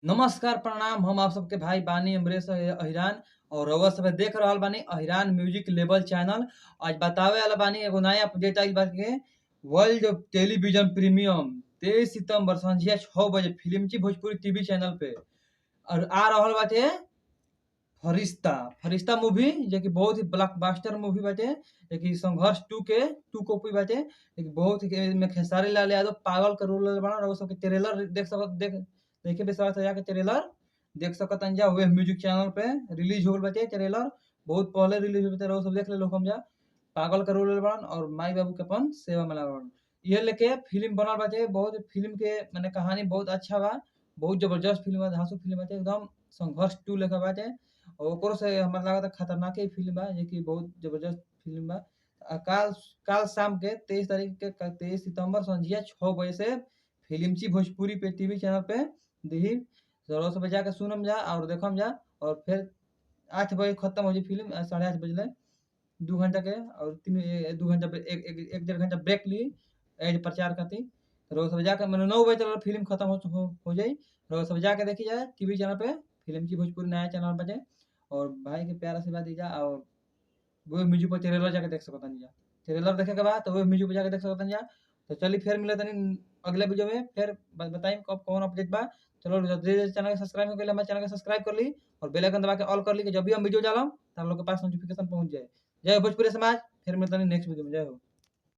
नमस्कार प्रणाम। हम आप सबके भाई बानी अमरेश अहिरान और रउआ सब देख रहल बानी अहिरान म्यूजिक लेवल चैनल। आज बतावे वाला बानी एगो नया अपडेट आइल बाटे। वर्ल्ड टेलीविजन प्रीमियम 23 सितंबर संझिया 6 बजे फिल्मची भोजपुरी टीवी चैनल पे और आ रहल बाटे फरिश्ता। फरिश्ता मूवी जो कि बहुत ही ब्लॉकबस्टर मूवी बाटे, जो कि संघर्ष 2 के 2 कॉपी बाटे, लेकिन बहुत ही में खेसारी लाल यादव पागल के रोल ले बड़ा और सब के ट्रेलर देखे विश्वास हो जाके ट्रेलर देख सकतन जा। वेब म्यूजिक चैनल पे रिलीज हो गइल बाटे ट्रेलर, बहुत पहले रिलीज हो बाटे। सब देख ले लोग हम जा। पागल के रोल ले बड़न और माई बाबू के अपन सेवा में लागल बड़न। ये लेके फिल्म बनल बाटे। बहुत फिल्म के माने कहानी बहुत अच्छा बा, बहुत जबरदस्त फिल्म बा, धांसू फिल्म बाटे एकदम। संघर्ष 2 लेखा बाटे और ओकरो से हमरा लागता खतरनाक ही फिल्म बा, जे कि बहुत जबरदस्त फिल्म बा। काल काल शाम के 23 तारीख के 23 सितंबर संझिया 6 बजे से फिल्मची भोजपुरी पे टीवी चैनल पे दिही। ज़रूर से बजा के सुनम जा और देखम जा। और फिर 8 बजे खत्म हो जाई फिल्म, 8:30 बजे ले 2 घंटा के और 2 घंटा पे एक एक एक डेढ़ घंटा ब्रेक ली एड प्रचार खातिर। रोज सब जाके मैंने 9 बजे तक फिल्म खत्म हो जाई। रोज सब जाके देखी जाए टीवी चैनल पे फिल्मची भोजपुरी नया चैनल बटे। और भाई के प्यार आशीर्वाद दीजा और वो म्यूजिक पर ट्रेलर जाके देख सकतनी जा। ट्रेलर देखे के बाद तो वो म्यूजिक पर जाके देख सकतनी जा। तो चलिए फिर मिले तनी अगले वीडियो में, फिर बताई कब कौन अपडेट बा। चलो जल्दी चैनल के सब्सक्राइब हो गइल, हमारे चैनल के सब्सक्राइब कर ली और बेल आइकन दबा के ऑल कर ली कि जब भी हम वीडियो डालम तो आप लोग के पास नोटिफिकेशन पहुंच जाए। जय हो भोजपुरी समाज। फिर मिलते हैं नेक्स्ट वीडियो में। जय हो।